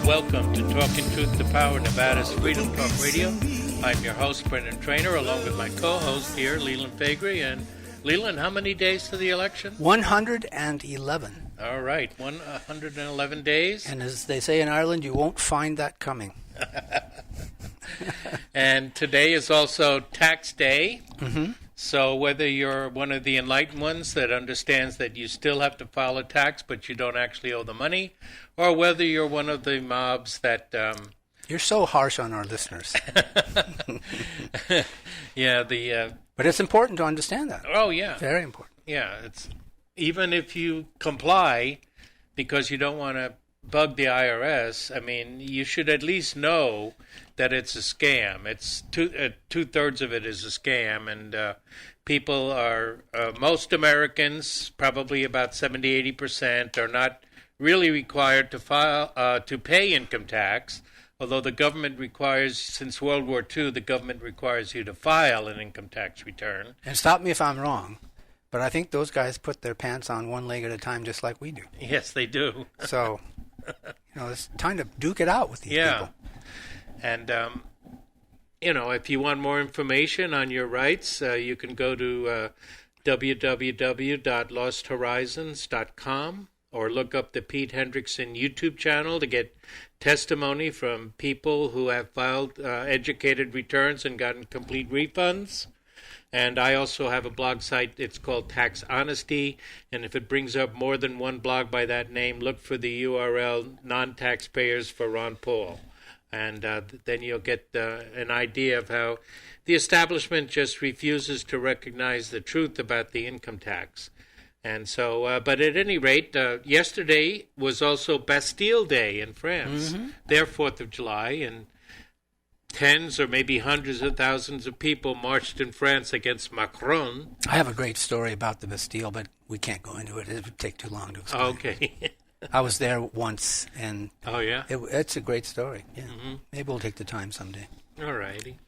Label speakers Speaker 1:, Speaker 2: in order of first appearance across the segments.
Speaker 1: Welcome to Talking Truth to Power, Nevada's Freedom Talk Radio. I'm your host, Brendan Traynor, along with my co-host here, Leland Faegre. And Leland, how many days to the election?
Speaker 2: 111.
Speaker 1: All right, 111 days.
Speaker 2: And as they say in Ireland, you won't find that coming.
Speaker 1: And today is also tax day.
Speaker 2: Mm-hmm.
Speaker 1: So whether you're one of the enlightened ones that understands that you still have to file a tax, but you don't actually owe the money, or whether you're one of the mobs that...
Speaker 2: You're so harsh on our listeners.
Speaker 1: Yeah,
Speaker 2: But it's important to understand that.
Speaker 1: Oh, yeah.
Speaker 2: Very important.
Speaker 1: Yeah, it's even if you comply because you don't want to bug the IRS, I mean, you should at least know that it's a scam. It's two-thirds of it is a scam, and people are, most Americans, probably about 70-80%, are not really required to file to pay income tax, although the government requires, since World War II, the government requires you to file an income tax return.
Speaker 2: And stop me if I'm wrong, but I think those guys put their pants on one leg at a time just like we do.
Speaker 1: Yes, they do.
Speaker 2: So, it's time to duke it out with these people.
Speaker 1: And, if you want more information on your rights, you can go to www.losthorizons.com or look up the Pete Hendrickson YouTube channel to get testimony from people who have filed educated returns and gotten complete refunds. And I also have a blog site. It's called Tax Honesty. And if it brings up more than one blog by that name, look for the URL Non-Taxpayers for Ron Paul. And then you'll get an idea of how the establishment just refuses to recognize the truth about the income tax. And so, but at any rate, yesterday was also Bastille Day in France, their 4th of July, and tens or maybe hundreds of thousands of people marched in France against Macron.
Speaker 2: I have a great story about the Bastille, but we can't go into it. It would take too long to explain.
Speaker 1: Okay.
Speaker 2: I was there once, and
Speaker 1: oh, yeah?
Speaker 2: It's a great story. Yeah. Mm-hmm. Maybe we'll take the time someday.
Speaker 1: All righty.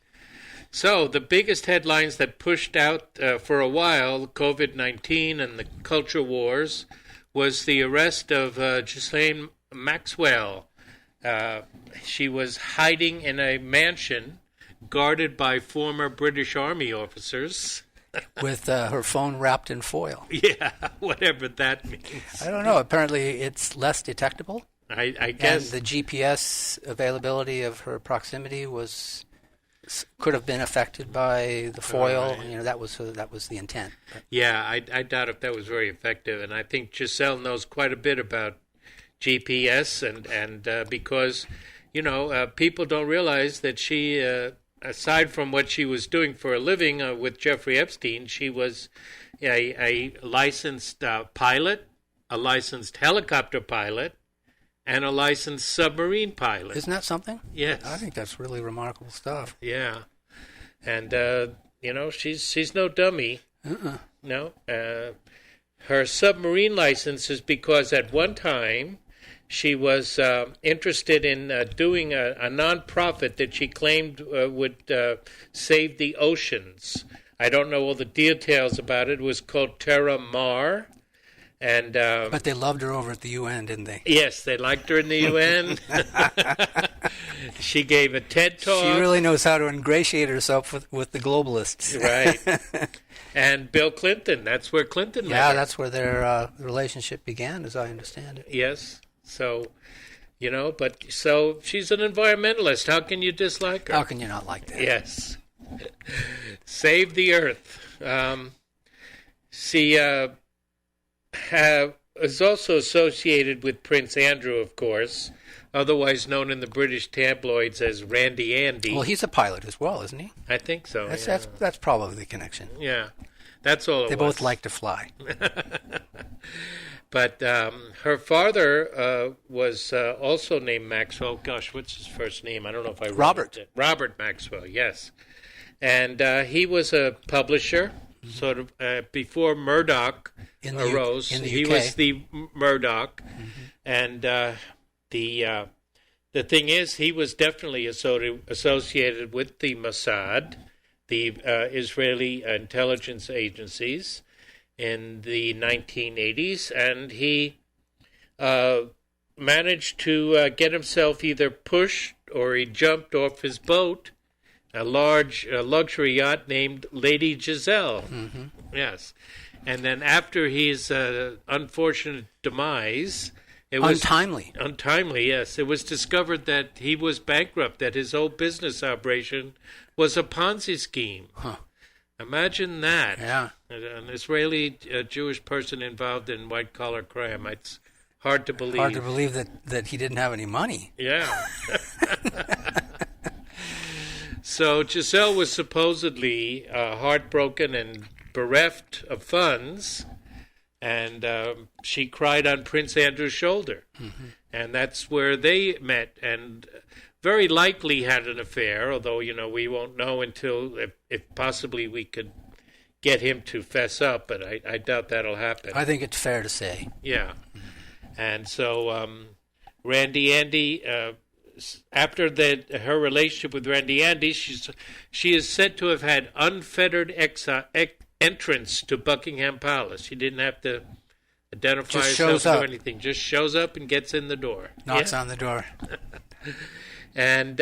Speaker 1: So the biggest headlines that pushed out for a while, COVID-19 and the culture wars, was the arrest of Ghislaine Maxwell. She was hiding in a mansion guarded by former British Army officers.
Speaker 2: With her phone wrapped in foil.
Speaker 1: Yeah, whatever that means.
Speaker 2: I don't know. Apparently it's less detectable.
Speaker 1: I guess.
Speaker 2: And the GPS availability of her proximity could have been affected by the foil. Right. That was the intent. But.
Speaker 1: Yeah, I doubt if that was very effective. And I think Giselle knows quite a bit about GPS and because, people don't realize that she... aside from what she was doing for a living with Jeffrey Epstein, she was a licensed pilot, a licensed helicopter pilot, and a licensed submarine pilot.
Speaker 2: Isn't that something?
Speaker 1: Yes.
Speaker 2: I think that's really remarkable stuff.
Speaker 1: Yeah. And, she's no dummy. No. Her submarine license is because at one time... she was interested in doing a nonprofit that she claimed would save the oceans. I don't know all the details about it. It was called Terra. And
Speaker 2: but they loved her over at the UN, didn't they?
Speaker 1: Yes, they liked her in the UN. She gave a TED Talk.
Speaker 2: She really knows how to ingratiate herself with the globalists.
Speaker 1: Right. And Bill Clinton, that's where Clinton met her.
Speaker 2: Yeah, that's where their relationship began, as I understand it.
Speaker 1: Yes. So, so she's an environmentalist. How can you dislike her?
Speaker 2: How can you not like that?
Speaker 1: Yes. Save the earth. She is also associated with Prince Andrew, of course, otherwise known in the British tabloids as Randy Andy.
Speaker 2: Well, he's a pilot as well, isn't he?
Speaker 1: I think so.
Speaker 2: That's probably the connection.
Speaker 1: Yeah. That's all
Speaker 2: They both like to fly.
Speaker 1: But her father was also named Maxwell. Gosh, what's his first name? I don't know if I wrote
Speaker 2: Robert.
Speaker 1: it. Robert Maxwell, yes. And he was a publisher, sort of before Murdoch arose. He was the Murdoch. And the thing is, he was definitely associated with the Mossad, the Israeli intelligence agencies, in the 1980s, and he managed to get himself either pushed or he jumped off his boat, a large luxury yacht named Lady Giselle. Yes. And then after his unfortunate demise, it was untimely, yes. It was discovered that he was bankrupt, that his whole business operation was a Ponzi scheme. Imagine that.
Speaker 2: Yeah.
Speaker 1: An Israeli Jewish person involved in white-collar crime. It's hard to believe.
Speaker 2: Hard to believe that he didn't have any money.
Speaker 1: Yeah. So Giselle was supposedly heartbroken and bereft of funds, and she cried on Prince Andrew's shoulder. And that's where they met, and very likely had an affair, although, we won't know until, if possibly we could get him to fess up, but I doubt that'll happen.
Speaker 2: I think it's fair to say.
Speaker 1: Yeah. And so Randy Andy, after her relationship with Randy Andy, she is said to have had unfettered entrance to Buckingham Palace. She didn't have to identify herself or anything. Just shows up and gets in the door.
Speaker 2: Knocks on the door.
Speaker 1: And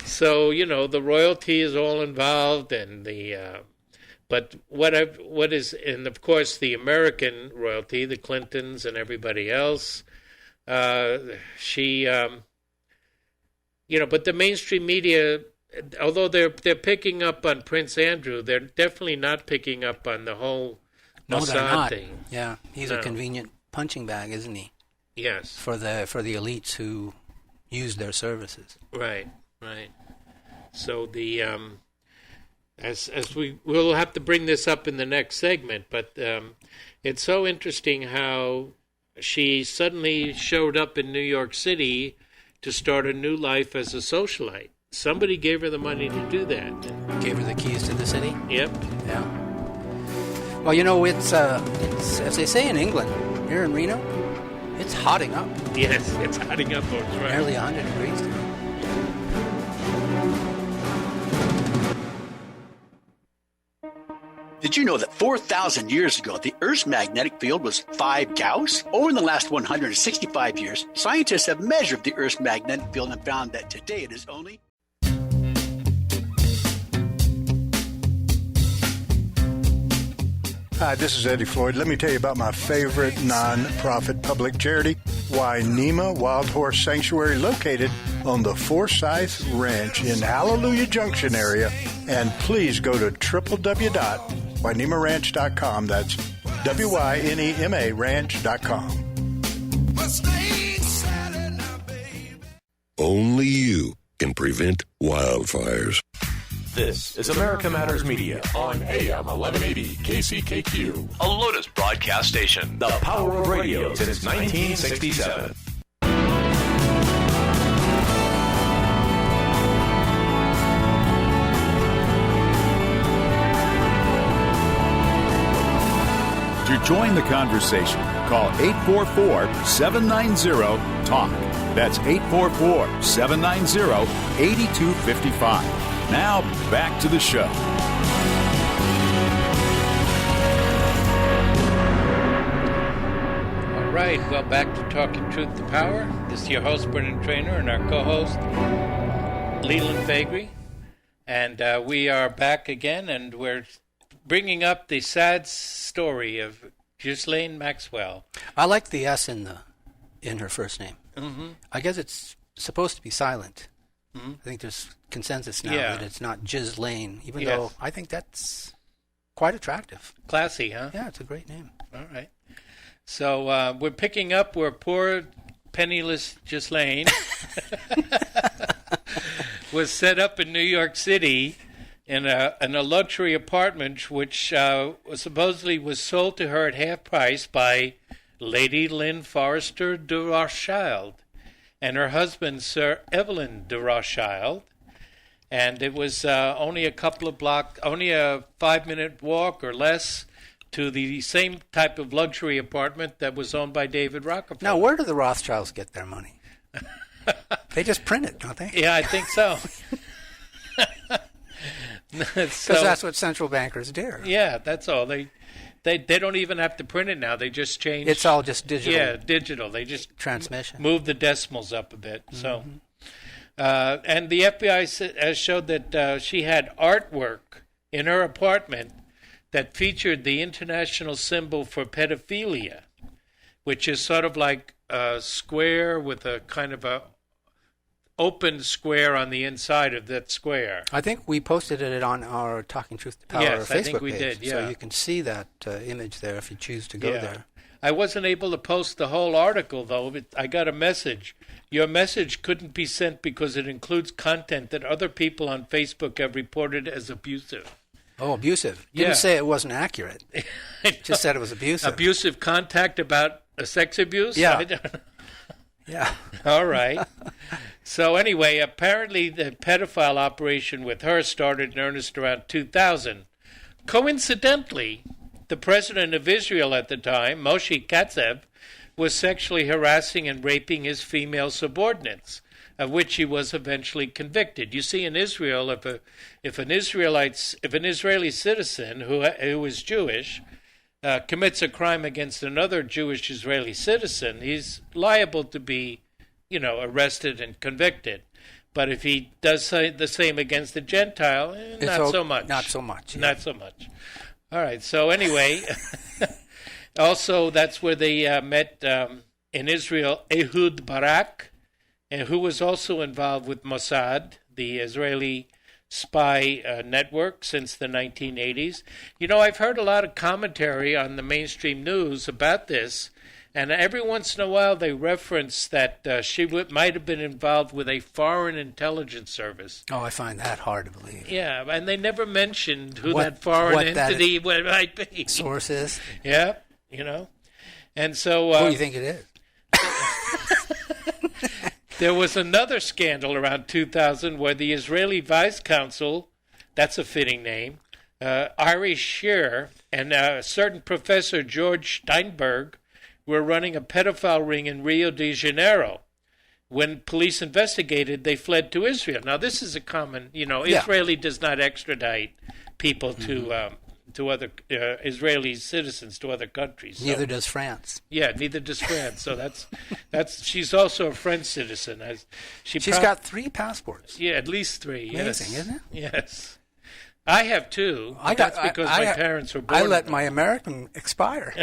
Speaker 1: so, the royalty is all involved, and but what is, and of course the American royalty, the Clintons and everybody else, she, but the mainstream media, although they're picking up on Prince Andrew, they're definitely not picking up on the whole Mossad thing.
Speaker 2: Yeah, he's a convenient punching bag, isn't he?
Speaker 1: Yes.
Speaker 2: For the elites who use their services.
Speaker 1: Right. So the as we'll have to bring this up in the next segment, but it's so interesting how she suddenly showed up in New York City to start a new life as a socialite. Somebody gave her the money to do that.
Speaker 2: Gave her the keys to the city?
Speaker 1: Yep.
Speaker 2: Yeah. Well, it's as they say in England, here in Reno, it's hotting up.
Speaker 1: Yes, it's hotting up. That's right.
Speaker 2: Nearly 100 degrees today.
Speaker 3: Did you know that 4,000 years ago, the Earth's magnetic field was 5 Gauss? Over the last 165 years, scientists have measured the Earth's magnetic field and found that today it is only...
Speaker 4: Hi, this is Eddie Floyd. Let me tell you about my favorite non-profit public charity, Wainema Wild Horse Sanctuary, located on the Forsyth Ranch in Hallelujah Junction area. And please go to www.wainemaranch.com. That's WYNEMA ranch.com.
Speaker 5: Only you can prevent wildfires.
Speaker 6: This is America Matters Media on AM 1180 KCKQ,
Speaker 7: a Lotus broadcast station.
Speaker 6: the power of radio since 1967.
Speaker 8: To join the conversation, call 844-790-TALK. That's 844-790-8255. Now, back to the show.
Speaker 1: All right, well, back to Talking Truth to Power. This is your host, Brennan Trainer, and our co-host, Leland Faegre. And we are back again, and we're bringing up the sad story of Ghislaine Maxwell.
Speaker 2: I like the S in her first name.
Speaker 1: Mm-hmm.
Speaker 2: I guess it's supposed to be silent. Mm-hmm. I think there's consensus now that it's not Ghislaine, even though I think that's quite attractive.
Speaker 1: Classy, huh?
Speaker 2: Yeah, it's a great name.
Speaker 1: All right. So we're picking up where poor penniless Ghislaine was set up in New York City in a luxury apartment which supposedly was sold to her at half price by Lady Lynn Forrester de Rothschild and her husband, Sir Evelyn de Rothschild. And it was only a 5-minute walk or less to the same type of luxury apartment that was owned by David Rockefeller.
Speaker 2: Now, where do the Rothschilds get their money? They just print it, don't they?
Speaker 1: Yeah, I think so.
Speaker 2: Because that's what central bankers do.
Speaker 1: Yeah, that's all. They don't even have to print it now. They just change.
Speaker 2: It's all just digital.
Speaker 1: Yeah, digital. They just
Speaker 2: transmission.
Speaker 1: Move the decimals up a bit. So, and the FBI has showed that she had artwork in her apartment that featured the international symbol for pedophilia, which is sort of like a square with a kind of a open square on the inside of that square.
Speaker 2: I think we posted it on our Talking Truth to Power Facebook
Speaker 1: I think we
Speaker 2: page.
Speaker 1: did, yeah.
Speaker 2: So you can see that image there if you choose to go there.
Speaker 1: I wasn't able to post the whole article, though. I got a message. Your message couldn't be sent because it includes content that other people on Facebook have reported as abusive.
Speaker 2: Oh, abusive. You didn't say it wasn't accurate. Just said it was abusive.
Speaker 1: Abusive contact about sex abuse?
Speaker 2: Yeah. Yeah.
Speaker 1: All right. So anyway, apparently the pedophile operation with her started in earnest around 2000. Coincidentally, the president of Israel at the time, Moshe Katsav, was sexually harassing and raping his female subordinates, of which he was eventually convicted. You see, in Israel, if an Israeli citizen who is Jewish commits a crime against another Jewish Israeli citizen, he's liable to be, arrested and convicted. But if he does the same against a Gentile, not so much.
Speaker 2: Not so much. Yeah.
Speaker 1: Not so much. All right. So anyway, also that's where they met in Israel Ehud Barak, and who was also involved with Mossad, the Israeli spy network, since the 1980s. I've heard a lot of commentary on the mainstream news about this, and every once in a while they reference that she might have been involved with a foreign intelligence service.
Speaker 2: Oh, I find that hard to believe.
Speaker 1: Yeah, and they never mentioned who that foreign entity might be.
Speaker 2: Source is?
Speaker 1: Yeah, And so...
Speaker 2: who do you think it is?
Speaker 1: There was another scandal around 2000 where the Israeli Vice Consul, that's a fitting name, Ari Sher, and a certain Professor George Steinberg were running a pedophile ring in Rio de Janeiro. When police investigated, they fled to Israel. Now, this is a common, Israeli does not extradite people to other Israeli citizens to other countries.
Speaker 2: Neither does France.
Speaker 1: Yeah, neither does France. So that's she's also a French citizen.
Speaker 2: She's got 3 passports.
Speaker 1: Yeah, at least 3.
Speaker 2: Amazing, isn't it?
Speaker 1: Yes. I have 2. That's because my parents were born.
Speaker 2: I let my American expire.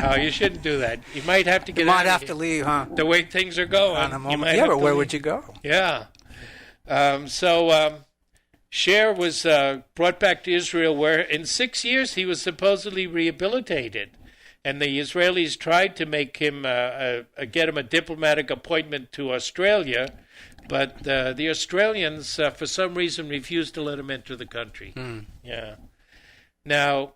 Speaker 1: Oh, you shouldn't do that. You might have to get
Speaker 2: out. You might have to leave, huh?
Speaker 1: The way things are going.
Speaker 2: On a moment. Yeah, but where would you go?
Speaker 1: Yeah. Sher was brought back to Israel, where in 6 years he was supposedly rehabilitated, and the Israelis tried to make him get him a diplomatic appointment to Australia, but the Australians, for some reason, refused to let him enter the country. Yeah. Now,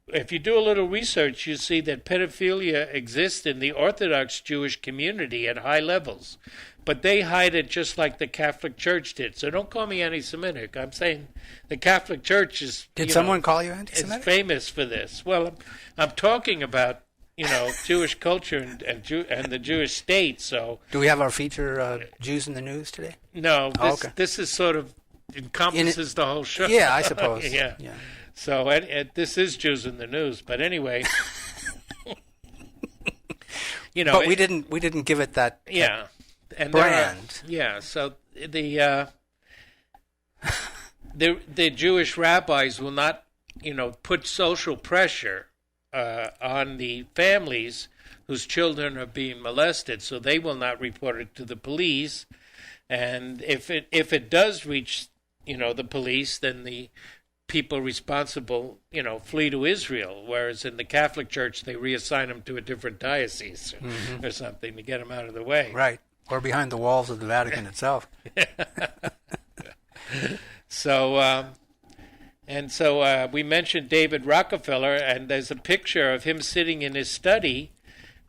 Speaker 1: if you do a little research, you see that pedophilia exists in the Orthodox Jewish community at high levels. But they hide it just like the Catholic Church did. So don't call me anti-Semitic. I'm saying the Catholic Church is...
Speaker 2: Did someone call you anti-Semitic?
Speaker 1: Is famous for this. Well, I'm talking about, Jewish culture and the Jewish state, so...
Speaker 2: Do we have our feature, Jews in the News, today?
Speaker 1: No, this is sort of encompasses the whole show.
Speaker 2: Yeah, I suppose.
Speaker 1: Yeah. So this is Jews in the News. But anyway...
Speaker 2: But we didn't give it that...
Speaker 1: Yeah. And
Speaker 2: brand.
Speaker 1: So the Jewish rabbis will not, put social pressure on the families whose children are being molested, so they will not report it to the police. And if it does reach, the police, then the people responsible, flee to Israel, whereas in the Catholic Church they reassign them to a different diocese or something to get them out of the way.
Speaker 2: Right. Or behind the walls of the Vatican itself.
Speaker 1: So, we mentioned David Rockefeller, and there's a picture of him sitting in his study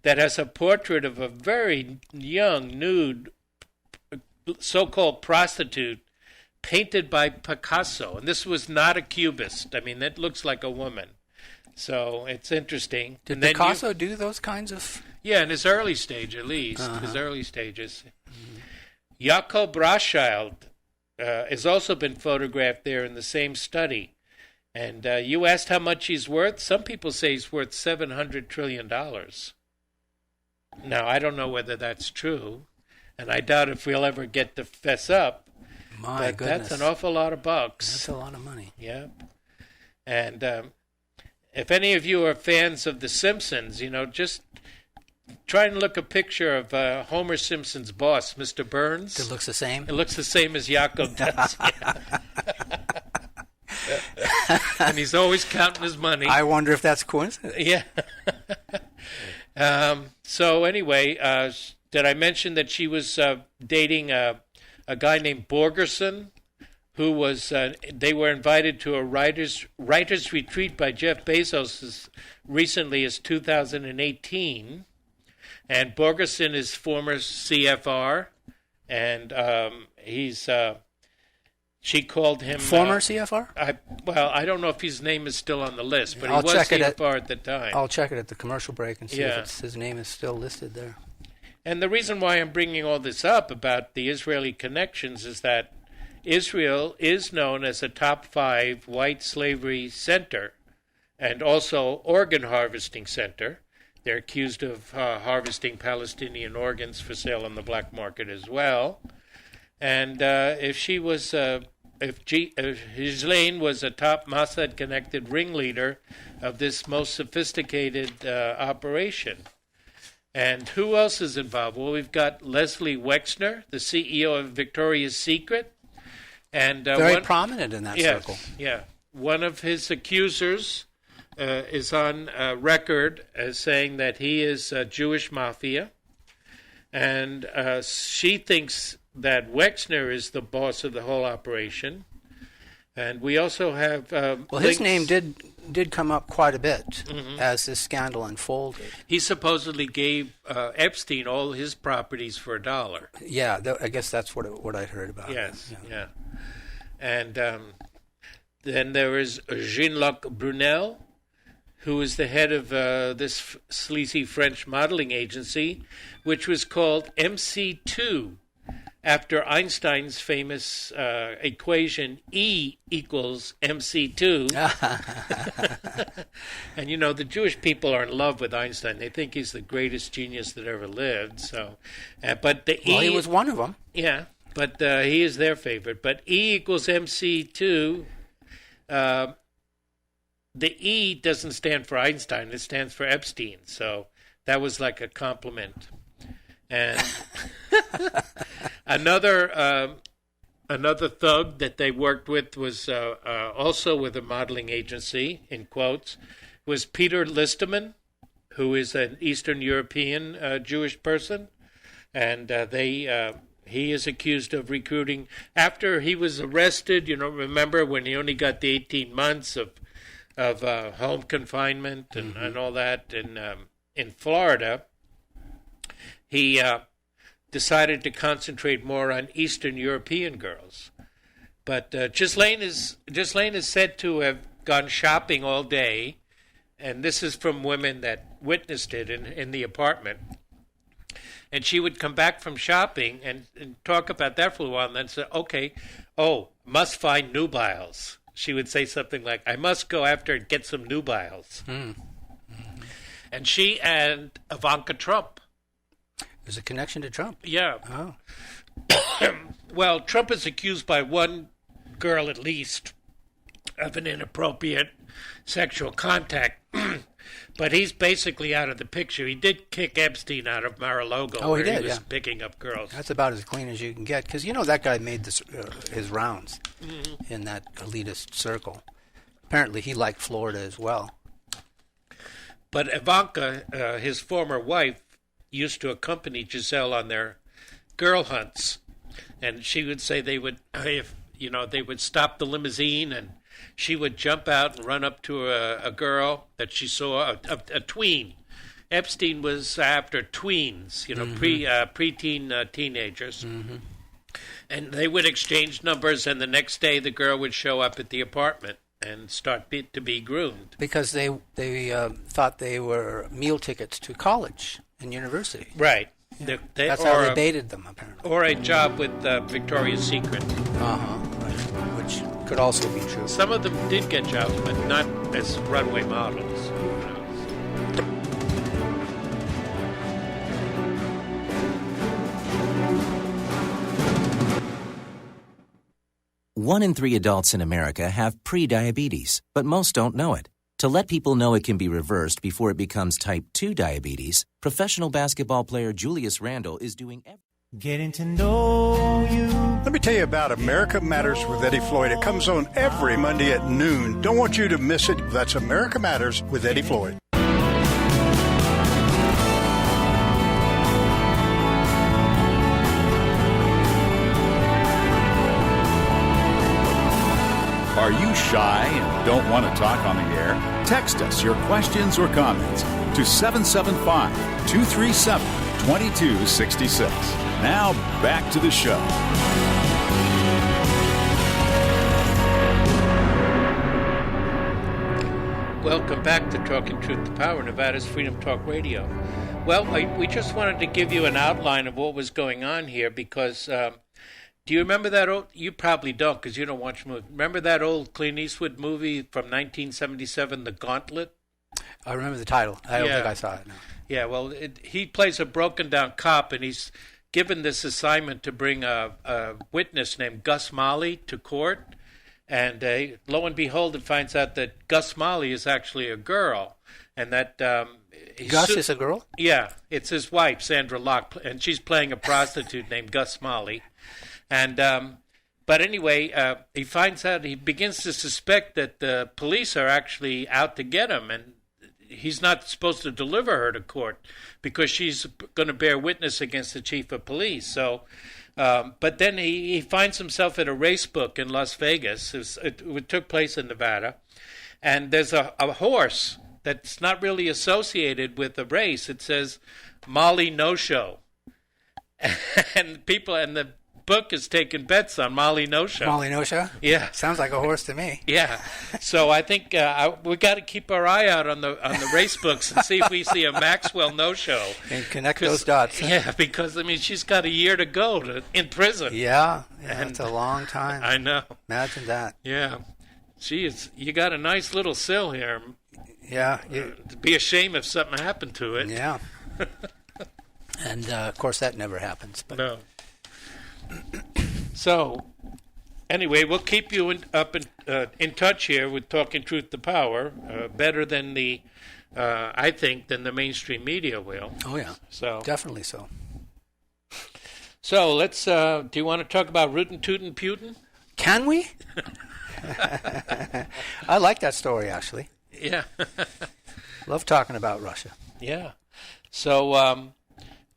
Speaker 1: that has a portrait of a very young, nude, so-called prostitute painted by Picasso. And this was not a cubist. I mean, that looks like a woman. So it's interesting.
Speaker 2: Did Picasso do those kinds of...
Speaker 1: Yeah, in his early stage, at least. His early stages. Jacob Rothschild has also been photographed there in the same study. And you asked how much he's worth? Some people say he's worth $700 trillion. Now, I don't know whether that's true, and I doubt if we'll ever get to fess up.
Speaker 2: My goodness.
Speaker 1: That's an awful lot of bucks.
Speaker 2: That's a lot of money.
Speaker 1: Yeah. And if any of you are fans of The Simpsons, just try and look a picture of Homer Simpson's boss, Mr. Burns.
Speaker 2: It looks the same?
Speaker 1: It looks the same as Jacob does. And he's always counting his money.
Speaker 2: I wonder if that's coincidence.
Speaker 1: Yeah. So anyway, did I mention that she was dating a guy named Borgerson, who was they were invited to a writers retreat by Jeff Bezos as recently as 2018, and Borgerson is former CFR, and she called him
Speaker 2: former CFR.
Speaker 1: I don't know if his name is still on the list, but he was CFR at the time.
Speaker 2: I'll check it at the commercial break and see if his name is still listed there.
Speaker 1: And the reason why I'm bringing all this up about the Israeli connections is that Israel is known as a top 5 white slavery center and also organ harvesting center. They're accused of harvesting Palestinian organs for sale on the black market as well. And if Ghislaine was a top Mossad-connected ringleader of this most sophisticated operation. And who else is involved? Well, we've got Leslie Wexner, the CEO of Victoria's Secret. And
Speaker 2: very prominent in that circle.
Speaker 1: Yeah. One of his accusers is on record as saying that he is Jewish mafia. And she thinks that Wexner is the boss of the whole operation. And we also have
Speaker 2: his name did come up quite a bit as this scandal unfolded.
Speaker 1: He supposedly gave Epstein all his properties for $1.
Speaker 2: Yeah, I guess that's what I heard about.
Speaker 1: Yes, yeah. And then there is Jean-Luc Brunel, who is the head of this sleazy French modeling agency, which was called MC2, after Einstein's famous equation E equals MC2. And the Jewish people are in love with Einstein. They think he's the greatest genius that ever lived. So, but
Speaker 2: he was one of them.
Speaker 1: Yeah, but he is their favorite. But E equals MC2. The E doesn't stand for Einstein. It stands for Epstein. So that was like a compliment. And another thug that they worked with was also with a modeling agency, in quotes, was Peter Listerman, who is an Eastern European Jewish person. And he is accused of recruiting. After he was arrested, remember when he only got the 18 months of home confinement and all that in Florida, he decided to concentrate more on Eastern European girls. But Ghislaine is said to have gone shopping all day, and this is from women that witnessed it in the apartment. And she would come back from shopping and talk about that for a while and then say, okay, must find nubiles. She would say something like, I must go after and get some nubiles. And she and Ivanka Trump.
Speaker 2: There's a connection to Trump.
Speaker 1: Yeah.
Speaker 2: Oh.
Speaker 1: Well, Trump is accused by one girl at least of an inappropriate sexual contact. But he's basically out of the picture. He did kick Epstein out of Mar-a-Lago where he was picking up girls.
Speaker 2: That's about as clean as you can get. Because, that guy made his rounds in that elitist circle. Apparently, he liked Florida as well.
Speaker 1: But Ivanka, his former wife, used to accompany Giselle on their girl hunts. And she would say they would, they would stop the limousine and she would jump out and run up to a girl that she saw, a tween. Epstein was after tweens, preteen teenagers. Mm-hmm. And they would exchange numbers, and the next day the girl would show up at the apartment and start to be groomed.
Speaker 2: Because they thought they were meal tickets to college and university.
Speaker 1: Right.
Speaker 2: Yeah. That's how they baited them, apparently.
Speaker 1: Or a job with Victoria's Secret.
Speaker 2: Right. Which could also be true.
Speaker 1: Some of them did get jobs, but not as runway models.
Speaker 9: 1 in 3 adults in America have pre-diabetes, but most don't know it. To let people know it can be reversed before it becomes type 2 diabetes, professional basketball player Julius Randle is doing
Speaker 10: Getting to know you.
Speaker 4: Let me tell you about America Matters with Eddie Floyd. It comes on every Monday at noon. Don't want you to miss it. That's America Matters with Eddie Floyd.
Speaker 8: Are you shy and don't want to talk on the air? Text us your questions or comments to 775-237-2266. Now, back to the show.
Speaker 1: Welcome back to Talking Truth to Power, Nevada's Freedom Talk Radio. Well, we just wanted to give you an outline of what was going on here because... do you remember that old... You probably don't because you don't watch movies. Remember that old Clint Eastwood movie from 1977, The Gauntlet?
Speaker 2: I remember the title. I don't think I saw it, no.
Speaker 1: Yeah, well, he plays a broken-down cop, and he's given this assignment to bring a witness named Gus Molly to court. And lo and behold, it finds out that Gus Molly is actually a girl. And that...
Speaker 2: Gus is a girl?
Speaker 1: Yeah, it's his wife, Sandra Locke, and she's playing a prostitute named Gus Molly. And but anyway, he finds out, he begins to suspect that the police are actually out to get him, and he's not supposed to deliver her to court because she's going to bear witness against the chief of police. So, but then he finds himself at a race book in Las Vegas. It took place in Nevada, and there's a horse that's not really associated with the race. It says Molly No Show, and the book is taking bets on Molly No Show.
Speaker 2: Molly No Show?
Speaker 1: Yeah.
Speaker 2: Sounds like a horse to me.
Speaker 1: Yeah. So I think we got to keep our eye out on the race books and see if we see a Maxwell No Show.
Speaker 2: And connect those dots.
Speaker 1: Yeah, because, I mean, she's got a year to go in prison.
Speaker 2: Yeah. It's a long time.
Speaker 1: I know.
Speaker 2: Imagine that.
Speaker 1: Yeah. You got a nice little sill here.
Speaker 2: Yeah.
Speaker 1: It'd be a shame if something happened to it.
Speaker 2: Yeah. And, of course, that never happens. But.
Speaker 1: No. So, anyway, we'll keep you in touch here with Talking Truth to Power, better than I think, than the mainstream media will.
Speaker 2: Oh, yeah.
Speaker 1: So
Speaker 2: definitely so.
Speaker 1: So, let's, do you want to talk about Rootin, Tootin, Putin?
Speaker 2: Can we? I like that story, actually.
Speaker 1: Yeah.
Speaker 2: Love talking about Russia.
Speaker 1: Yeah. So,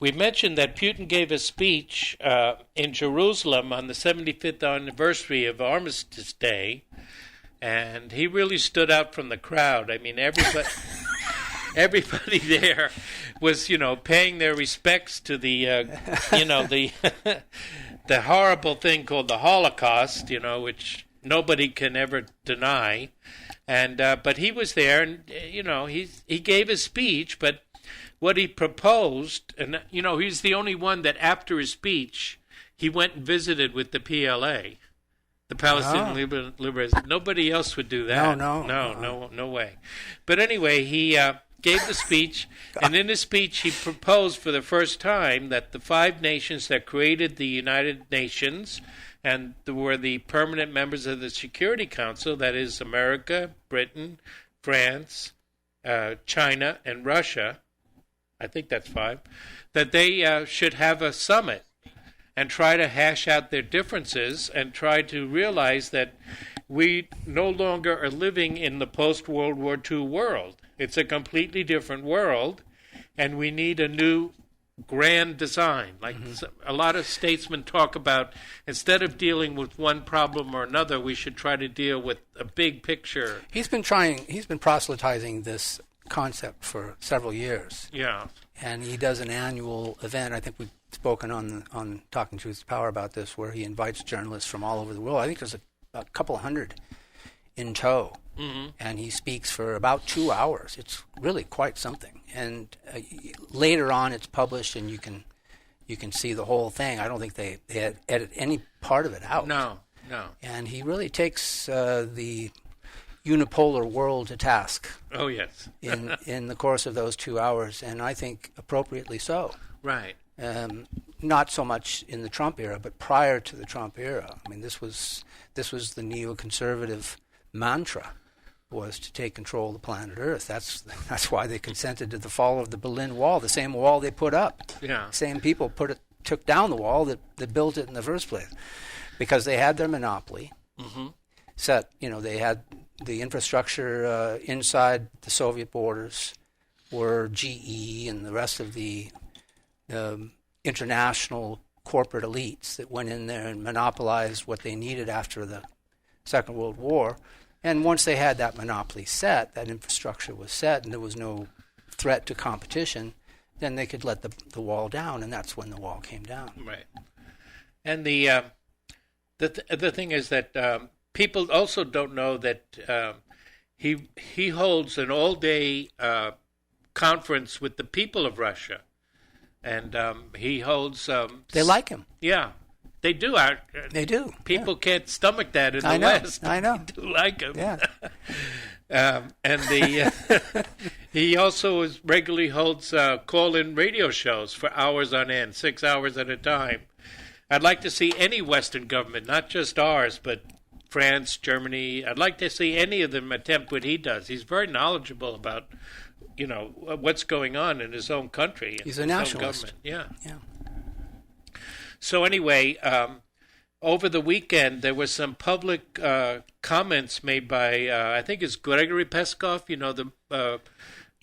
Speaker 1: we mentioned that Putin gave a speech in Jerusalem on the 75th anniversary of Armistice Day, and he really stood out from the crowd. I mean, everybody there was, paying their respects to the, the horrible thing called the Holocaust, which nobody can ever deny. And but he was there, and he gave a speech, but what he proposed, and he's the only one that after his speech he went and visited with the PLA, the Palestinian Liberators. Nobody else would do that. No way. But anyway, he gave the speech, and in his speech he proposed for the first time that the 5 nations that created the United Nations and were the permanent members of the Security Council, that is America, Britain, France, China, and Russia, I think that's 5, that they should have a summit and try to hash out their differences and try to realize that we no longer are living in the post-World War II world. It's a completely different world, and we need a new grand design. Like a lot of statesmen talk about, instead of dealing with one problem or another, we should try to deal with a big picture.
Speaker 2: He's been proselytizing this concept for several years.
Speaker 1: Yeah.
Speaker 2: And he does an annual event. I think we've spoken on Talking Truth to Power about this, where he invites journalists from all over the world. I think there's a couple hundred in tow. And he speaks for about 2 hours. It's really quite something. And later on, it's published, and you can see the whole thing. I don't think they edit any part of it out.
Speaker 1: No.
Speaker 2: And he really takes the UniPolar world to task.
Speaker 1: Oh, yes.
Speaker 2: in the course of those 2 hours, and I think appropriately so.
Speaker 1: Right.
Speaker 2: Not so much in the Trump era, but prior to the Trump era. I mean, this was the neoconservative mantra, was to take control of the planet Earth. That's why they consented to the fall of the Berlin Wall, the same wall they put up.
Speaker 1: Yeah.
Speaker 2: Same people took down the wall that built it in the first place, because they had their monopoly. Set, they had the infrastructure inside the Soviet borders were GE and the rest of the international corporate elites that went in there and monopolized what they needed after the Second World War. And once they had that monopoly set, that infrastructure was set, and there was no threat to competition, then they could let the wall down, and that's when the wall came down.
Speaker 1: Right. And the thing is that people also don't know that he holds an all-day conference with the people of Russia, and he holds.
Speaker 2: They like him.
Speaker 1: Yeah. They do.
Speaker 2: They do.
Speaker 1: People can't stomach that in the West.
Speaker 2: I know.
Speaker 1: They do like him.
Speaker 2: Yeah.
Speaker 1: And he also regularly holds call-in radio shows for hours on end, 6 hours at a time. I'd like to see any Western government, not just ours, but France, Germany. I'd like to see any of them attempt what he does. He's very knowledgeable about, what's going on in his own country.
Speaker 2: He's a nationalist.
Speaker 1: Yeah. So anyway, over the weekend, there was some public comments made by, I think it's Gregory Peskov, the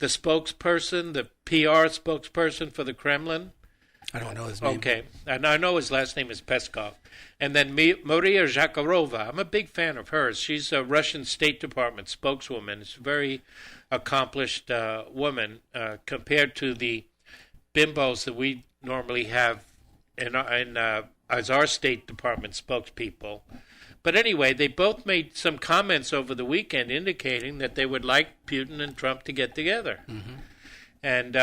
Speaker 1: spokesperson, the PR spokesperson for the Kremlin.
Speaker 2: I don't know his name.
Speaker 1: Okay, and I know his last name is Peskov. And then Maria Zakharova, I'm a big fan of hers. She's a Russian State Department spokeswoman. She's a very accomplished woman compared to the bimbos that we normally have as our State Department spokespeople. But anyway, they both made some comments over the weekend indicating that they would like Putin and Trump to get together. And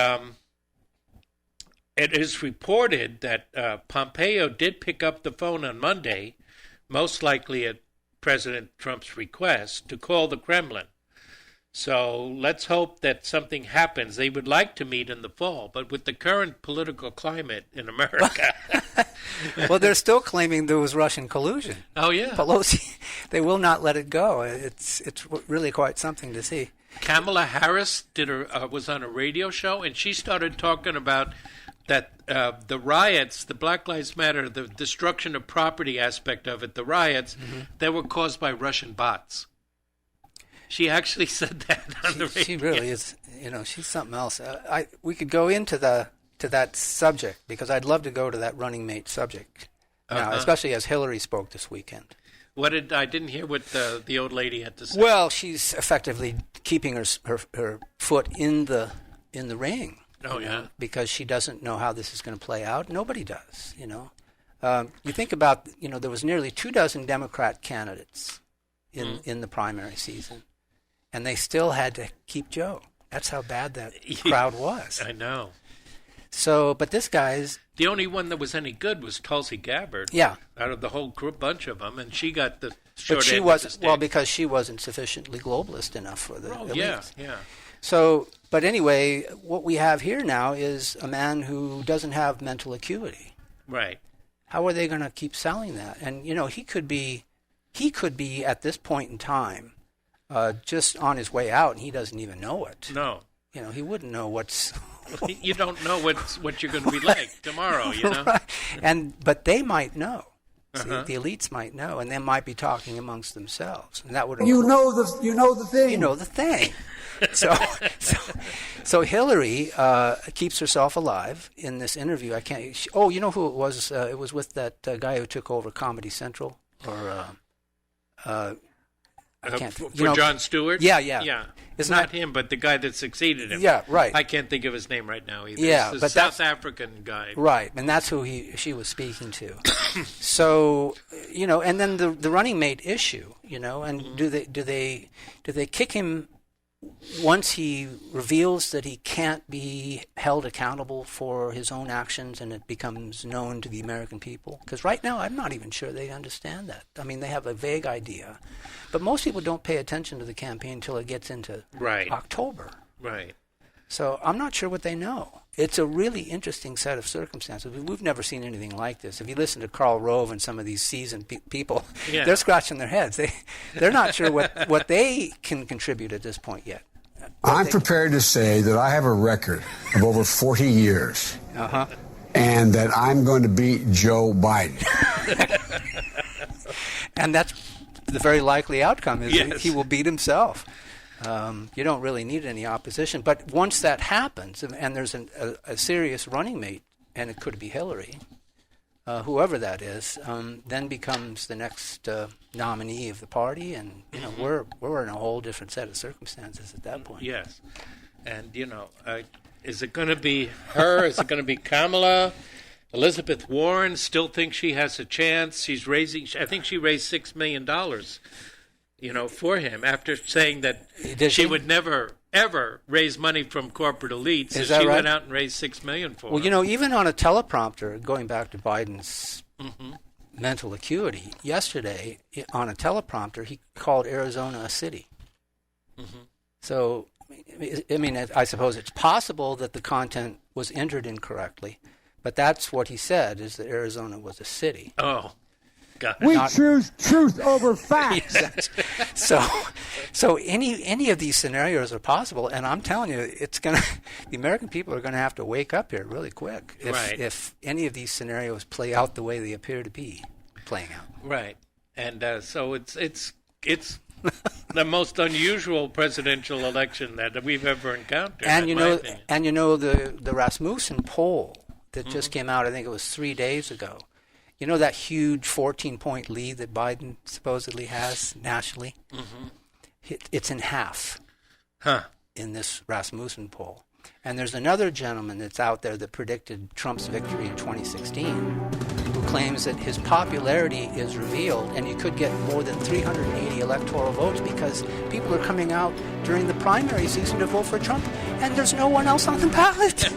Speaker 1: it is reported that Pompeo did pick up the phone on Monday, most likely at President Trump's request, to call the Kremlin. So let's hope that something happens. They would like to meet in the fall, but with the current political climate in America...
Speaker 2: Well, they're still claiming there was Russian collusion.
Speaker 1: Oh, yeah.
Speaker 2: Pelosi, they will not let it go. It's really quite something to see.
Speaker 1: Kamala Harris was on a radio show, and she started talking about that the riots, the Black Lives Matter, the destruction of property aspect of it, the riots, they were caused by Russian bots. She actually said that on the radio.
Speaker 2: She really is, she's something else. We could go into that subject, because I'd love to go to that running mate subject now, especially as Hillary spoke this weekend.
Speaker 1: I didn't hear what the old lady had to say.
Speaker 2: Well, she's effectively keeping her foot in the ring.
Speaker 1: Oh, yeah.
Speaker 2: Because she doesn't know how this is going to play out. Nobody does, You think about, there was nearly 24 Democrat candidates in the primary season, and they still had to keep Joe. That's how bad that crowd was.
Speaker 1: I know.
Speaker 2: So, but this guy's...
Speaker 1: The only one that was any good was Tulsi Gabbard.
Speaker 2: Yeah.
Speaker 1: Out of the whole bunch of them, and she got the short
Speaker 2: end
Speaker 1: of the stick.
Speaker 2: Well, because she wasn't sufficiently globalist enough for the elites.
Speaker 1: Yeah.
Speaker 2: So, but anyway, what we have here now is a man who doesn't have mental acuity.
Speaker 1: Right.
Speaker 2: How are they going to keep selling that? And, he could be at this point in time just on his way out, and he doesn't even know it.
Speaker 1: No.
Speaker 2: He wouldn't know what's...
Speaker 1: You don't know what you're going to be like tomorrow,
Speaker 2: Right. But they might know. See, the elites might know, and they might be talking amongst themselves, and that would
Speaker 11: you know the thing.
Speaker 2: You know the thing. So Hillary keeps herself alive in this interview. You know who it was? It was with that guy who took over Comedy Central, or I can't think.
Speaker 1: For Jon Stewart?
Speaker 2: Yeah.
Speaker 1: It's not him, but the guy that succeeded him.
Speaker 2: Yeah, right.
Speaker 1: I can't think of his name right now either.
Speaker 2: Yeah,
Speaker 1: it's
Speaker 2: but
Speaker 1: South African guy.
Speaker 2: Right, and that's who she was speaking to. So, and then the running mate issue, and do they kick him once he reveals that he can't be held accountable for his own actions and it becomes known to the American people? Because right now, I'm not even sure they understand that. I mean, they have a vague idea. But most people don't pay attention to the campaign until it gets into October.
Speaker 1: Right.
Speaker 2: So I'm not sure what they know. It's a really interesting set of circumstances. We've never seen anything like this. If you listen to Karl Rove and some of these seasoned people, they're scratching their heads. They're not sure what they can contribute at this point yet.
Speaker 12: I'm prepared to say that I have a record of over 40 years, and that I'm going to beat Joe Biden.
Speaker 2: And that's the very likely outcome, is he will beat himself. You don't really need any opposition. But once that happens, and there's a serious running mate, and it could be Hillary, whoever that is, then becomes the next nominee of the party, and we're in a whole different set of circumstances at that point.
Speaker 1: Yes, and is it going to be her? Is it going to be Kamala? Elizabeth Warren still thinks she has a chance. She's raising. I think she raised $6 million, for him after saying that she would never ever raise money from corporate elites.
Speaker 2: Is that
Speaker 1: she
Speaker 2: right?
Speaker 1: went out and raised $6 million for him.
Speaker 2: Well, even on a teleprompter, going back to Biden's mental acuity, yesterday on a teleprompter he called Arizona a city. So, I mean, I suppose it's possible that the content was entered incorrectly. But that's what he said, is that Arizona was a city.
Speaker 1: Oh, God.
Speaker 11: We choose truth over facts.
Speaker 2: So any of these scenarios are possible, and I'm telling you, the American people are going to have to wake up here really quick if any of these scenarios play out the way they appear to be playing out.
Speaker 1: Right, and so it's the most unusual presidential election that we've ever encountered.
Speaker 2: And the Rasmussen poll that just came out, I think it was 3 days ago. You know that huge 14-point lead that Biden supposedly has nationally? It's in half in this Rasmussen poll. And there's another gentleman that's out there that predicted Trump's victory in 2016 who claims that his popularity is revealed and you could get more than 380 electoral votes because people are coming out during the primary season to vote for Trump and there's no one else on the ballot.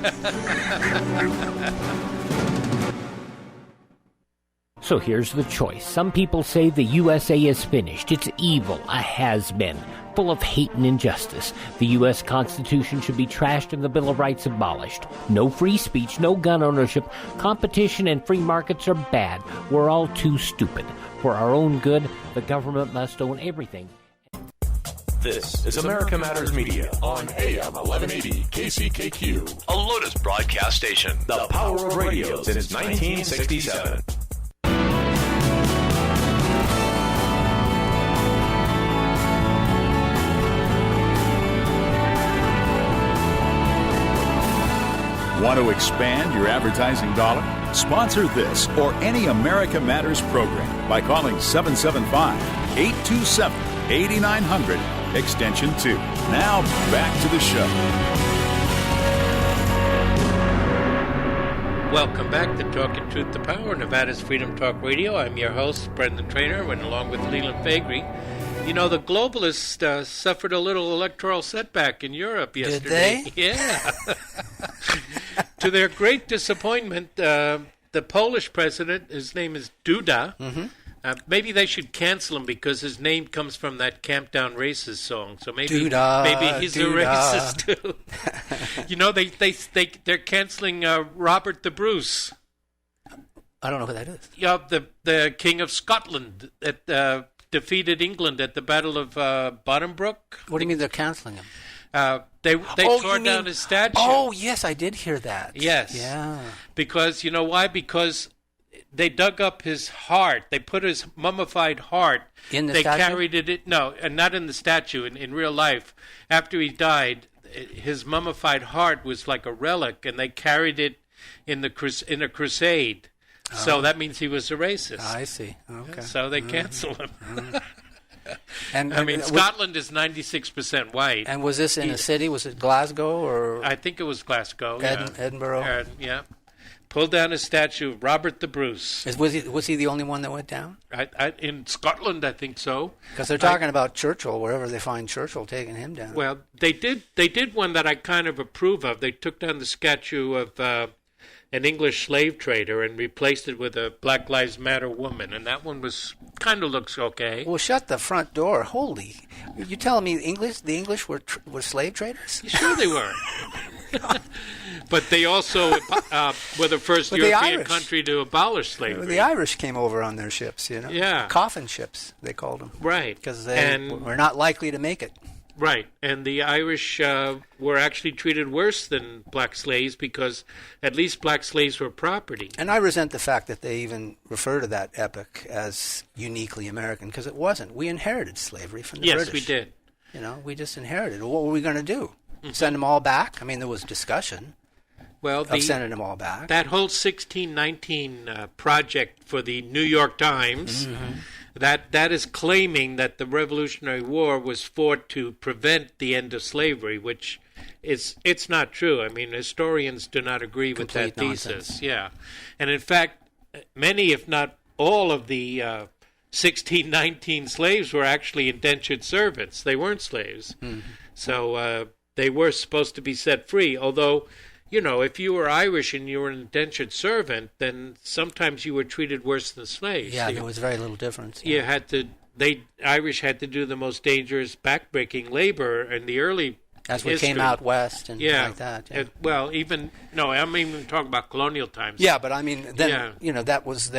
Speaker 13: So here's the choice. Some people say the USA is finished. It's evil, a has-been, full of hate and injustice. The U.S. Constitution should be trashed and the Bill of Rights abolished. No free speech, no gun ownership. Competition and free markets are bad. We're all too stupid. For our own good, the government must own everything.
Speaker 6: This is America Matters Media on AM 1180 KCKQ.
Speaker 7: A Lotus broadcast station.
Speaker 6: The power of radio since 1967.
Speaker 8: Want to expand your advertising dollar? Sponsor this or any America Matters program by calling 775-827-8900, extension 2. Now, back to the show.
Speaker 1: Welcome back to Talking Truth to Power, Nevada's Freedom Talk Radio. I'm your host, Brendan Traynor, and along with Leland Faegre. You know, the globalists suffered a little electoral setback in Europe yesterday.
Speaker 2: Did they?
Speaker 1: Yeah. To their great disappointment, the Polish president, his name is Duda. Maybe they should cancel him because his name comes from that Camp Down Racist song. So maybe he's a racist too. You know, they're canceling Robert the Bruce.
Speaker 2: I don't know who that is.
Speaker 1: Yeah, the King of Scotland that defeated England at the Battle of Bodenbrook.
Speaker 2: What do you mean they're canceling him?
Speaker 1: They tore down his statue.
Speaker 2: Oh, yes, I did hear that.
Speaker 1: Yes.
Speaker 2: Yeah.
Speaker 1: Because, you know why? Because they dug up his heart. They put his mummified heart.
Speaker 2: In the
Speaker 1: they
Speaker 2: statue?
Speaker 1: carried it. No, and not in the statue. In real life, after he died, his mummified heart was like a relic, and they carried it in a crusade. So that means he was a racist.
Speaker 2: I see. Okay.
Speaker 1: So they cancel him.
Speaker 2: And
Speaker 1: I mean, Scotland is 96% white.
Speaker 2: And was this in a city? Was it Glasgow or?
Speaker 1: I think it was Glasgow.
Speaker 2: Edinburgh.
Speaker 1: Yeah. Pulled down a statue of Robert the Bruce.
Speaker 2: Was he the only one that went down?
Speaker 1: In Scotland, I think so.
Speaker 2: Because they're talking about Churchill, wherever they find Churchill, taking him down.
Speaker 1: Well, they did one that I kind of approve of. They took down the statue of an English slave trader and replaced it with a Black Lives Matter woman, and that one kind of looks okay.
Speaker 2: Well, shut the front door. Holy. You telling me the English were slave traders?
Speaker 1: Sure they were. But they also were the first European country to abolish slavery.
Speaker 2: The Irish came over on their ships,
Speaker 1: Yeah.
Speaker 2: Coffin ships, they called them.
Speaker 1: Right.
Speaker 2: Because they were not likely to make it.
Speaker 1: Right. And the Irish were actually treated worse than black slaves because at least black slaves were property.
Speaker 2: And I resent the fact that they even refer to that epoch as uniquely American, because it wasn't. We inherited slavery from the British.
Speaker 1: Yes, we did.
Speaker 2: We just inherited it. What were we going to do? Send them all back? I mean, there was discussion of sending them all back.
Speaker 1: That whole 1619 project for the New York Times, that is claiming that the Revolutionary War was fought to prevent the end of slavery, which it's not true. I mean, historians do not agree with that thesis. Yeah, and in fact, many, if not all, of the 1619 slaves were actually indentured servants. They weren't slaves, so they were supposed to be set free. Although, if you were Irish and you were an indentured servant, then sometimes you were treated worse than slaves.
Speaker 2: Yeah, there was very little difference.
Speaker 1: You had to. Irish had to do the most dangerous backbreaking labor in the early.
Speaker 2: As we came out west and like that. Yeah.
Speaker 1: I'm even talking about colonial times.
Speaker 2: Yeah, but I mean, then that was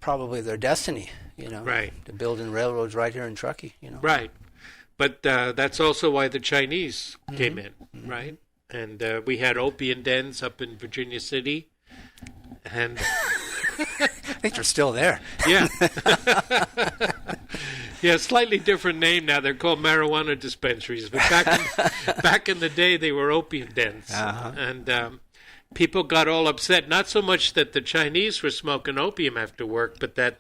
Speaker 2: probably their destiny.
Speaker 1: Right.
Speaker 2: To build in railroads right here in Truckee.
Speaker 1: Right, but that's also why the Chinese came in, right? And we had opium dens up in Virginia City, and
Speaker 2: I think they're still there.
Speaker 1: Yeah. Yeah, slightly different name now. They're called marijuana dispensaries, but back in the day, they were opium dens, and people got all upset. Not so much that the Chinese were smoking opium after work, but that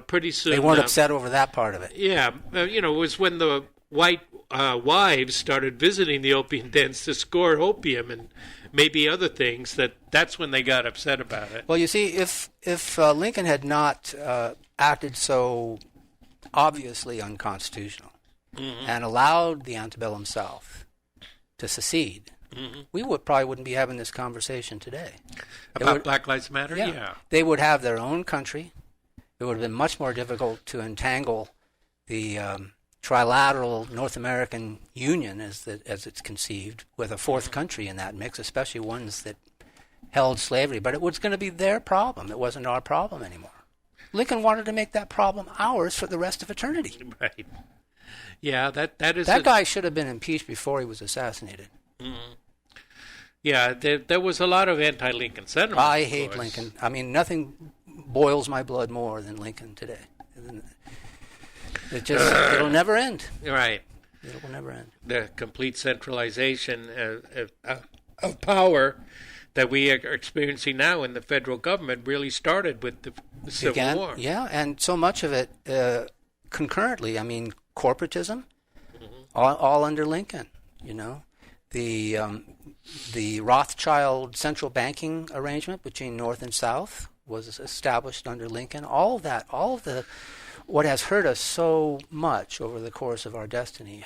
Speaker 1: pretty soon
Speaker 2: they weren't upset over that part of it.
Speaker 1: Yeah, it was when the white wives started visiting the opium dens to score opium and maybe other things. That's when they got upset about it.
Speaker 2: Well, you see, if Lincoln had not acted so obviously unconstitutional and allowed the antebellum South to secede, we probably wouldn't be having this conversation today.
Speaker 1: About Black Lives Matter? Yeah.
Speaker 2: They would have their own country. It would have been much more difficult to entangle the trilateral North American Union as it's conceived with a fourth country in that mix, especially ones that held slavery. But it was going to be their problem. It wasn't our problem anymore. Lincoln wanted to make that problem ours for the rest of eternity.
Speaker 1: Right. Yeah, that is...
Speaker 2: That guy should have been impeached before he was assassinated.
Speaker 1: Yeah, there was a lot of anti-Lincoln sentiment.
Speaker 2: I hate Lincoln. I mean, nothing boils my blood more than Lincoln today. It'll never end.
Speaker 1: Right.
Speaker 2: It will never end.
Speaker 1: The complete centralization of power that we are experiencing now in the federal government really started with the Civil War.
Speaker 2: Yeah, and so much of it concurrently. I mean, corporatism, all under Lincoln. The Rothschild central banking arrangement between North and South was established under Lincoln. All of that, what has hurt us so much over the course of our destiny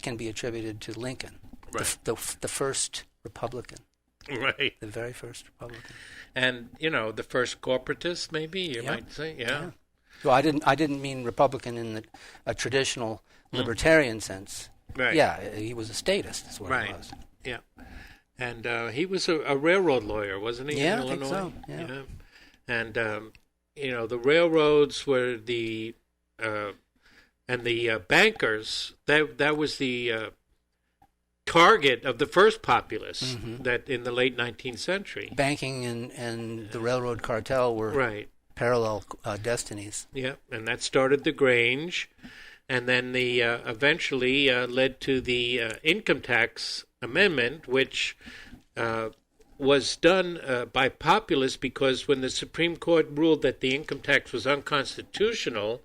Speaker 2: can be attributed to Lincoln,
Speaker 1: right.
Speaker 2: the first Republican.
Speaker 1: Right.
Speaker 2: The very first Republican.
Speaker 1: And, the first corporatist, maybe, you might say, yeah.
Speaker 2: Well, I didn't mean Republican in a traditional libertarian sense.
Speaker 1: Right.
Speaker 2: Yeah, he was a statist, is what he was.
Speaker 1: Yeah. And he was a railroad lawyer, wasn't he, in Illinois?
Speaker 2: I think so, yeah.
Speaker 1: And, the railroads were and the bankers, that was the target of the first populists that in the late 19th century.
Speaker 2: Banking and the railroad cartel were parallel destinies.
Speaker 1: Yeah, and that started the Grange, and then the eventually led to the income tax amendment, which was done by populists because when the Supreme Court ruled that the income tax was unconstitutional,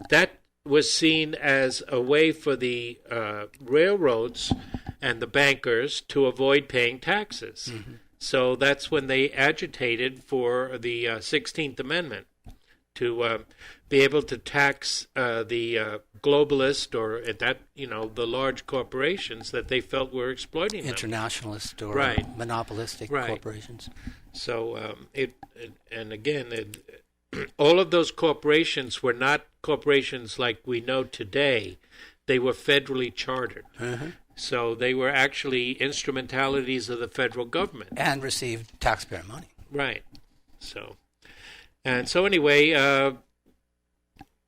Speaker 1: that was seen as a way for the railroads and the bankers to avoid paying taxes. So that's when they agitated for the 16th Amendment to be able to tax the globalist or the large corporations that they felt were exploiting them.
Speaker 2: Internationalist or monopolistic corporations.
Speaker 1: So all of those corporations were not corporations like we know today. They were federally chartered. So they were actually instrumentalities of the federal government.
Speaker 2: And received taxpayer money.
Speaker 1: Right. So anyway,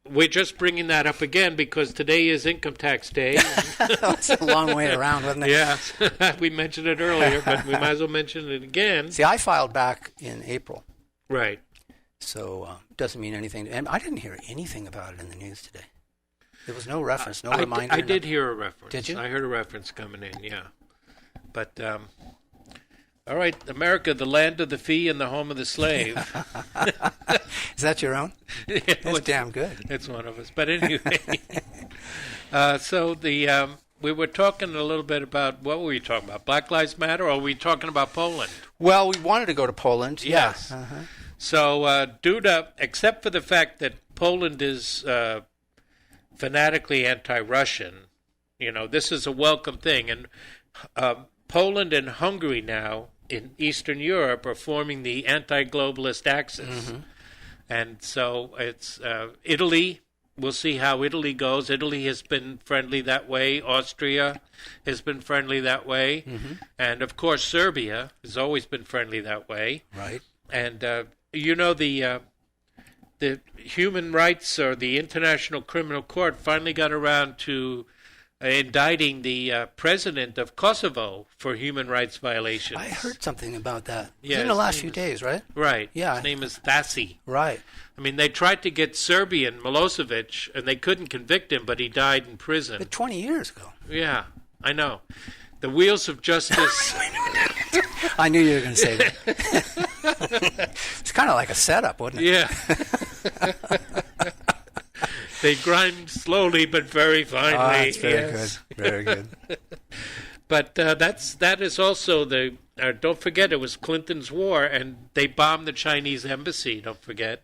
Speaker 1: we're just bringing that up again because today is income tax day.
Speaker 2: It's a long way around, wasn't it?
Speaker 1: Yeah. We mentioned it earlier, but we might as well mention it again.
Speaker 2: See, I filed back in April.
Speaker 1: Right.
Speaker 2: So it doesn't mean anything. And I didn't hear anything about it in the news today. There was no reference, no reminder.
Speaker 1: I did hear a reference.
Speaker 2: Did you?
Speaker 1: I heard a reference coming in, yeah. But, all right, America, the land of the free and the home of the slave.
Speaker 2: Is that your own?
Speaker 1: Yeah,
Speaker 2: that's damn good.
Speaker 1: It's one of us. But anyway, we were talking a little bit about, what were we talking about? Black Lives Matter, or were we talking about Poland?
Speaker 2: Well, we wanted to go to Poland,
Speaker 1: yes. So Duda, except for the fact that Poland is fanatically anti-Russian, this is a welcome thing. And Poland and Hungary now in Eastern Europe are forming the anti-globalist Axis. And so it's Italy. We'll see how Italy goes. Italy has been friendly that way. Austria has been friendly that way. And, of course, Serbia has always been friendly that way.
Speaker 2: Right.
Speaker 1: And, the human rights or the International Criminal Court finally got around to indicting the president of Kosovo for human rights violations.
Speaker 2: I heard something about that.
Speaker 1: Yeah,
Speaker 2: in the last few days, right?
Speaker 1: Right.
Speaker 2: Yeah.
Speaker 1: His name is Thasi.
Speaker 2: Right.
Speaker 1: I mean, they tried to get Serbian Milosevic, and they couldn't convict him, but he died in prison.
Speaker 2: But 20 years ago.
Speaker 1: Yeah, I know. The wheels of justice.
Speaker 2: I knew you were going to say that. It's kind of like a setup, wasn't it?
Speaker 1: Yeah. They grind slowly but very finely.
Speaker 2: Oh, that's very good. Very good.
Speaker 1: But that is also the. Don't forget, it was Clinton's war, and they bombed the Chinese embassy. Don't forget,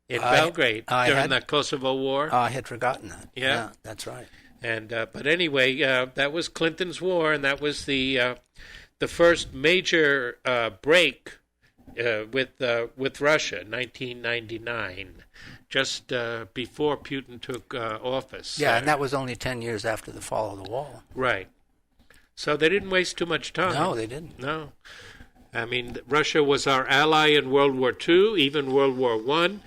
Speaker 1: in Belgrade during the Kosovo War.
Speaker 2: I had forgotten that.
Speaker 1: Yeah,
Speaker 2: that's right.
Speaker 1: And but anyway, that was Clinton's war, and that was the first major break with Russia, 1999, just before Putin took office.
Speaker 2: Yeah, and that was only 10 years after the fall of the wall.
Speaker 1: Right. So they didn't waste too much time.
Speaker 2: No, they didn't.
Speaker 1: No. I mean, Russia was our ally in World War II, even World War I.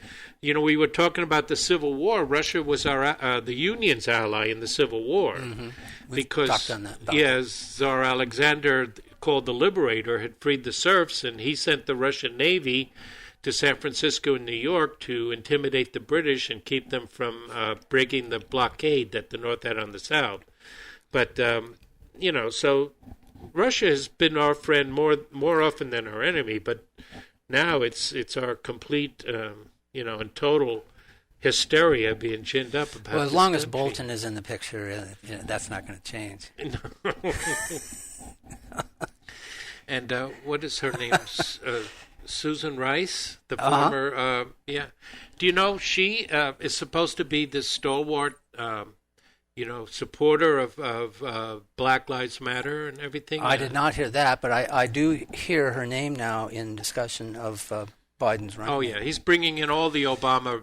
Speaker 1: We were talking about the Civil War. Russia was the Union's ally in the Civil War.
Speaker 2: We've talked on that.
Speaker 1: Tsar Alexander, called the Liberator, had freed the serfs, and he sent the Russian Navy to San Francisco and New York to intimidate the British and keep them from breaking the blockade that the North had on the South. But, so Russia has been our friend more often than our enemy, but now it's our complete, and total hysteria being ginned up about.
Speaker 2: Well, as long as Bolton is in the picture, that's not going to change.
Speaker 1: And what is her name? Susan Rice, the former. Do you know she is supposed to be this stalwart, supporter of Black Lives Matter and everything?
Speaker 2: I did not hear that, but I do hear her name now in discussion of Biden's running.
Speaker 1: Oh yeah, he's bringing in all the Obama.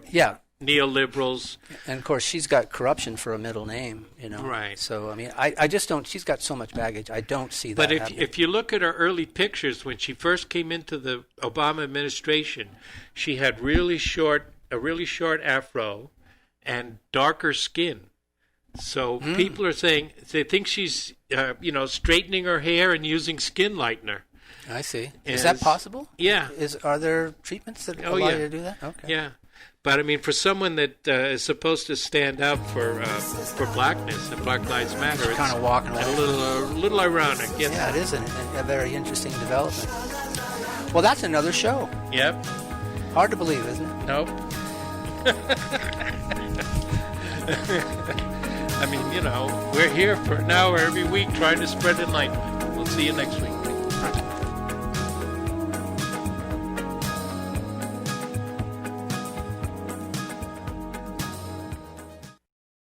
Speaker 1: Neoliberals.
Speaker 2: And, of course, she's got corruption for a middle name,
Speaker 1: Right.
Speaker 2: So, I mean, I just don't, she's got so much baggage, I don't see that
Speaker 1: But if you look at her early pictures, when she first came into the Obama administration, she had a really short afro and darker skin. So people are saying they think she's, straightening her hair and using skin lightener.
Speaker 2: I see. Is that possible?
Speaker 1: Yeah.
Speaker 2: Are there treatments that allow you to do that? Okay.
Speaker 1: Yeah. But I mean, for someone that is supposed to stand up for blackness and Black Lives Matter, it's
Speaker 2: kind of walking away.
Speaker 1: A little ironic.
Speaker 2: Yeah, it is a very interesting development. Well, that's another show.
Speaker 1: Yep.
Speaker 2: Hard to believe, isn't it?
Speaker 1: Nope. I mean, we're here for an hour every week trying to spread enlightenment. We'll see you next week.